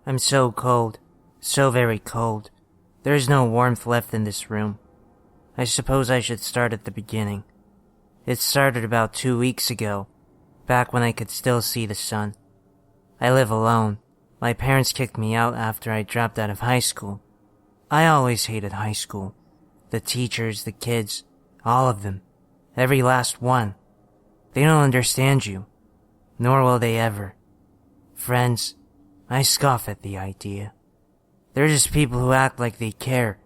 I'm so cold. So very cold. There is no warmth left in this room. I suppose I should start at the beginning. It started about 2 weeks ago, back when I could still see the sun. I live alone. My parents kicked me out after I dropped out of high school. I always hated high school. The teachers, the kids, all of them. Every last one. They don't understand you. Nor will they ever. Friends, I scoff at the idea. They're just people who act like they care,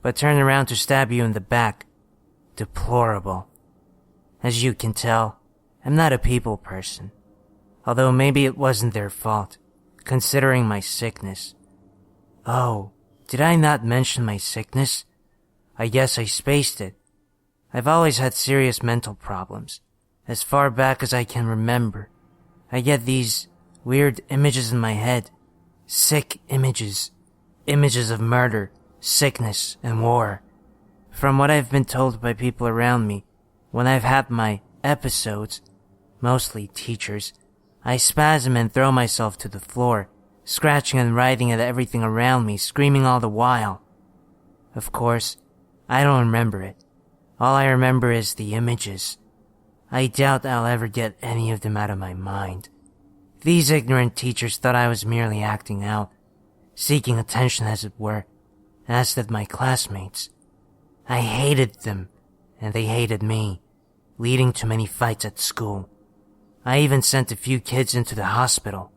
but turn around to stab you in the back. Deplorable. As you can tell, I'm not a people person. Although maybe it wasn't their fault, considering my sickness. Oh, did I not mention my sickness? I guess I spaced it. I've always had serious mental problems, as far back as I can remember. I get these weird images in my head. Sick images. Images of murder, sickness, and war. From what I've been told by people around me, when I've had my episodes, mostly teachers, I spasm and throw myself to the floor, scratching and writhing at everything around me, screaming all the while. Of course, I don't remember it. All I remember is the images. I doubt I'll ever get any of them out of my mind. These ignorant teachers thought I was merely acting out, seeking attention as it were, as did my classmates. I hated them, and they hated me, leading to many fights at school. I even sent a few kids into the hospital.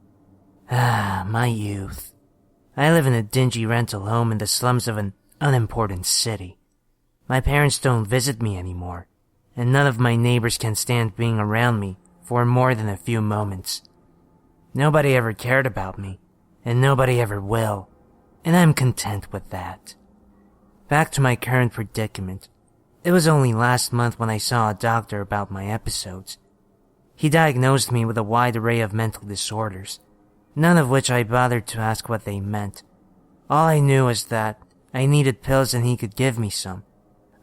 My youth. I live in a dingy rental home in the slums of an unimportant city. My parents don't visit me anymore, and none of my neighbors can stand being around me for more than a few moments. Nobody ever cared about me, and nobody ever will, and I'm content with that. Back to my current predicament. It was only last month when I saw a doctor about my episodes. He diagnosed me with a wide array of mental disorders, none of which I bothered to ask what they meant. All I knew was that I needed pills and he could give me some.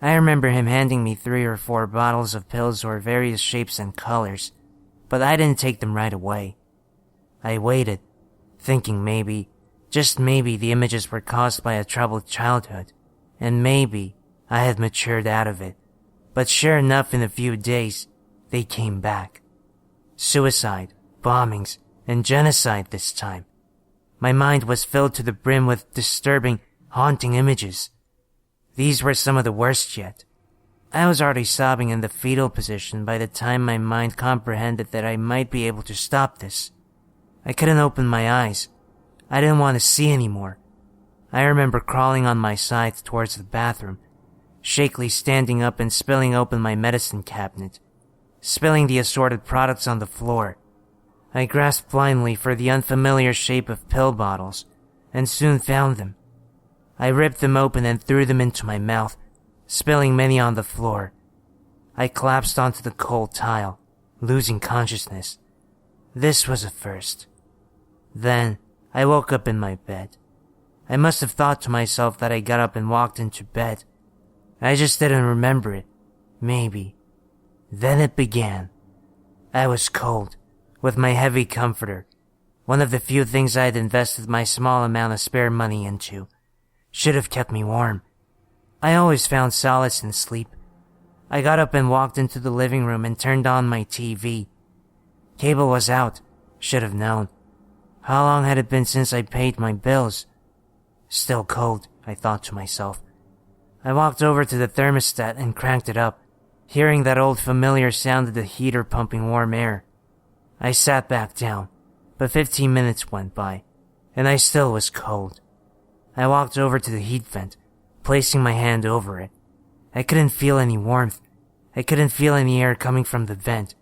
I remember him handing me 3 or 4 bottles of pills or various shapes and colors, but I didn't take them right away. I waited, thinking maybe, just maybe, the images were caused by a troubled childhood, and maybe I had matured out of it. But sure enough, in a few days, they came back. Suicide, bombings, and genocide this time. My mind was filled to the brim with disturbing, haunting images. These were some of the worst yet. I was already sobbing in the fetal position by the time my mind comprehended that I might be able to stop this. I couldn't open my eyes. I didn't want to see anymore. I remember crawling on my side towards the bathroom, shakily standing up and spilling open my medicine cabinet, spilling the assorted products on the floor. I grasped blindly for the unfamiliar shape of pill bottles, and soon found them. I ripped them open and threw them into my mouth, spilling many on the floor. I collapsed onto the cold tile, losing consciousness. This was a first. Then, I woke up in my bed. I must have thought to myself that I got up and walked into bed. I just didn't remember it. Maybe. Then it began. I was cold, with my heavy comforter, one of the few things I had invested my small amount of spare money into. Should have kept me warm. I always found solace in sleep. I got up and walked into the living room and turned on my TV. Cable was out. Should have known. How long had it been since I paid my bills? Still cold, I thought to myself. I walked over to the thermostat and cranked it up, hearing that old familiar sound of the heater pumping warm air. I sat back down, but 15 minutes went by, and I still was cold. I walked over to the heat vent, placing my hand over it. I couldn't feel any warmth. I couldn't feel any air coming from the vent,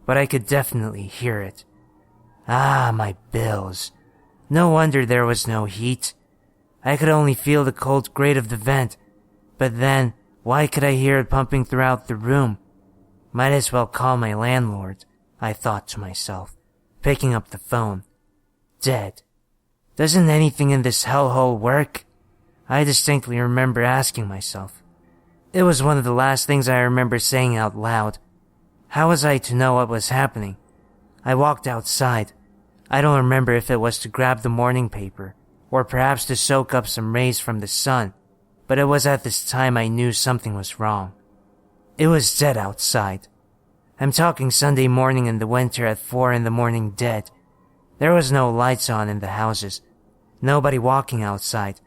but I could definitely hear it. My bills. No wonder there was no heat. I could only feel the cold grate of the vent, but then, why could I hear it pumping throughout the room? Might as well call my landlord, I thought to myself, picking up the phone. Dead. Doesn't anything in this hellhole work? I distinctly remember asking myself. It was one of the last things I remember saying out loud. How was I to know what was happening? I walked outside. I don't remember if it was to grab the morning paper, or perhaps to soak up some rays from the sun, but it was at this time I knew something was wrong. It was dead outside. I'm talking Sunday morning in the winter at 4 a.m. dead. There was no lights on in the houses, nobody walking outside,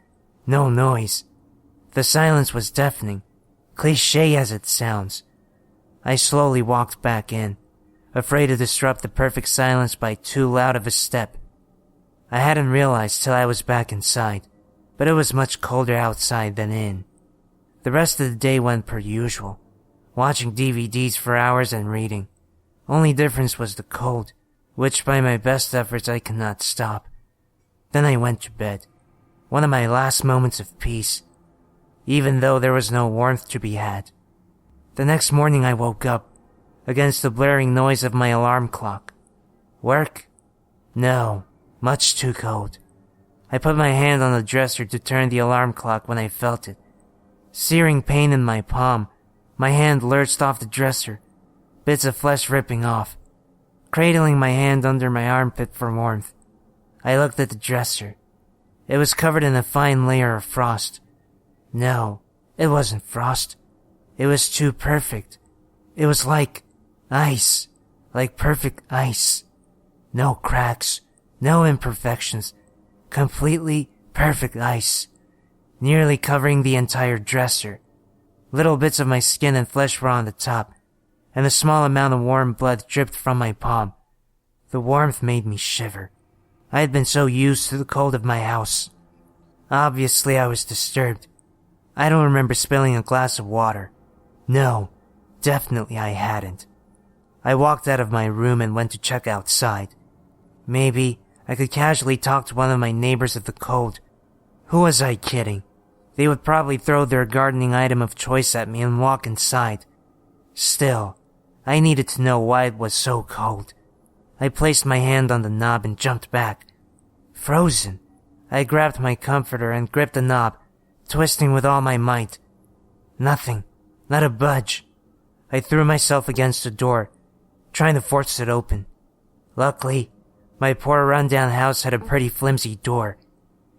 no noise. The silence was deafening, cliché as it sounds. I slowly walked back in, afraid to disrupt the perfect silence by too loud of a step. I hadn't realized till I was back inside, but it was much colder outside than in. The rest of the day went per usual, watching DVDs for hours and reading. Only difference was the cold, which by my best efforts I could not stop. Then I went to bed, one of my last moments of peace, even though there was no warmth to be had. The next morning I woke up, against the blaring noise of my alarm clock. Work? No, much too cold. I put my hand on the dresser to turn the alarm clock when I felt it. Searing pain in my palm, my hand lurched off the dresser, bits of flesh ripping off. Cradling my hand under my armpit for warmth, I looked at the dresser. It was covered in a fine layer of frost. No, it wasn't frost. It was too perfect. It was like ice, like perfect ice. No cracks, no imperfections, completely perfect ice, nearly covering the entire dresser. Little bits of my skin and flesh were on the top, and a small amount of warm blood dripped from my palm. The warmth made me shiver. I had been so used to the cold of my house. Obviously, I was disturbed. I don't remember spilling a glass of water. No, definitely I hadn't. I walked out of my room and went to check outside. Maybe I could casually talk to one of my neighbors of the cold. Who was I kidding? They would probably throw their gardening item of choice at me and walk inside. Still, I needed to know why it was so cold. I placed my hand on the knob and jumped back. Frozen. I grabbed my comforter and gripped the knob, twisting with all my might. Nothing. Not a budge. I threw myself against the door, trying to force it open. Luckily, my poor rundown house had a pretty flimsy door.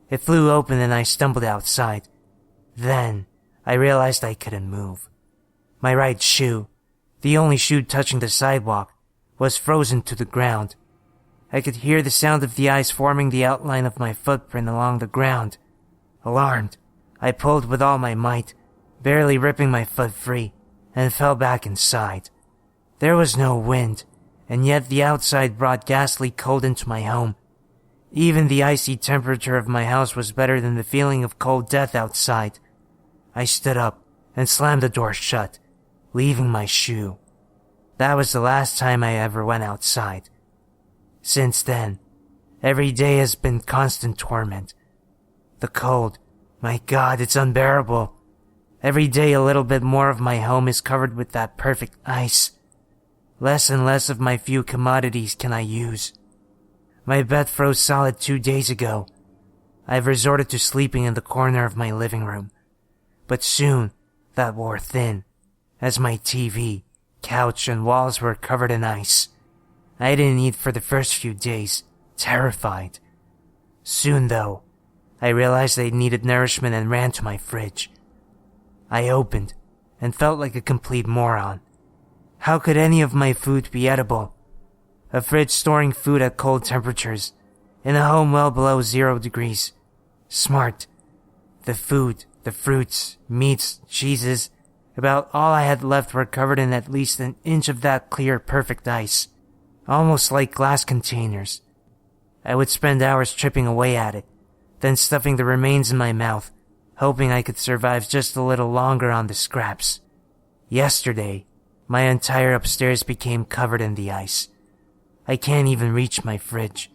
It flew open and I stumbled outside. Then, I realized I couldn't move. My right shoe, the only shoe touching the sidewalk, was frozen to the ground. I could hear the sound of the ice forming the outline of my footprint along the ground. Alarmed, I pulled with all my might, barely ripping my foot free, and fell back inside. There was no wind, and yet the outside brought ghastly cold into my home. Even the icy temperature of my house was better than the feeling of cold death outside. I stood up and slammed the door shut, leaving my shoe. That was the last time I ever went outside. Since then, every day has been constant torment. The cold, my God, it's unbearable. Every day a little bit more of my home is covered with that perfect ice. Less and less of my few commodities can I use. My bed froze solid 2 days ago. I've resorted to sleeping in the corner of my living room. But soon, that wore thin, as my TV, couch, and walls were covered in ice. I didn't eat for the first few days, terrified. Soon, though, I realized I needed nourishment and ran to my fridge. I opened and felt like a complete moron. How could any of my food be edible? A fridge storing food at cold temperatures, in a home well below 0 degrees. Smart. The food, the fruits, meats, cheeses, about all I had left were covered in at least an inch of that clear, perfect ice, almost like glass containers. I would spend hours chipping away at it, then stuffing the remains in my mouth, hoping I could survive just a little longer on the scraps. Yesterday, my entire upstairs became covered in the ice. I can't even reach my fridge,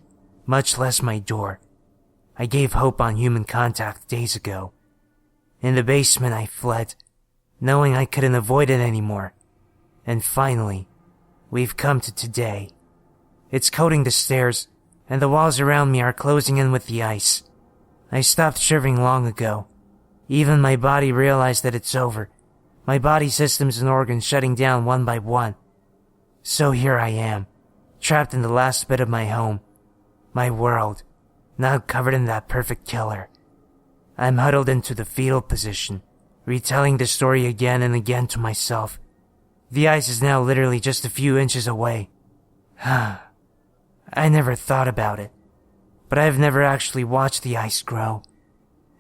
much less my door. I gave hope on human contact days ago. In the basement I fled, knowing I couldn't avoid it anymore. And finally, we've come to today. It's coating the stairs, and the walls around me are closing in with the ice. I stopped shivering long ago. Even my body realized that it's over, my body systems and organs shutting down one by one. So here I am, trapped in the last bit of my home, My world, now covered in that perfect killer. I'm huddled into the fetal position, retelling the story again and again to myself. The ice is now literally just a few inches away. I never thought about it, but I've never actually watched the ice grow.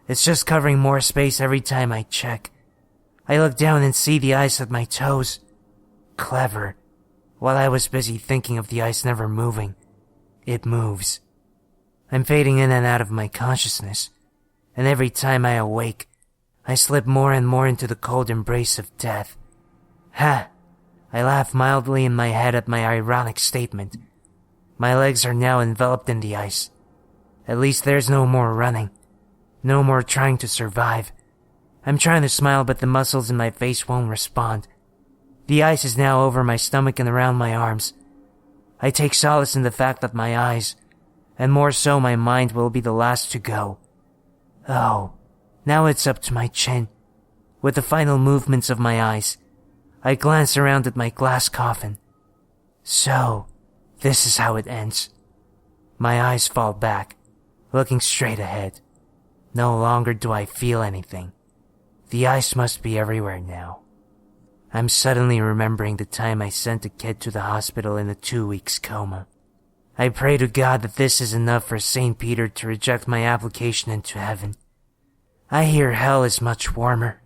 It's just covering more space every time I check. I look down and see the ice at my toes. Clever. While I was busy thinking of the ice never moving, it moves. I'm fading in and out of my consciousness, and every time I awake, I slip more and more into the cold embrace of death. Ha! I laugh mildly in my head at my ironic statement. My legs are now enveloped in the ice. At least there's no more running. No more trying to survive. I'm trying to smile, but the muscles in my face won't respond. The ice is now over my stomach and around my arms. I take solace in the fact that my eyes, and more so my mind, will be the last to go. Oh, now it's up to my chin. With the final movements of my eyes, I glance around at my glass coffin. So, this is how it ends. My eyes fall back, looking straight ahead. No longer do I feel anything. The ice must be everywhere now. I'm suddenly remembering the time I sent a kid to the hospital in a 2-week coma. I pray to God that this is enough for St. Peter to reject my application into heaven. I hear hell is much warmer.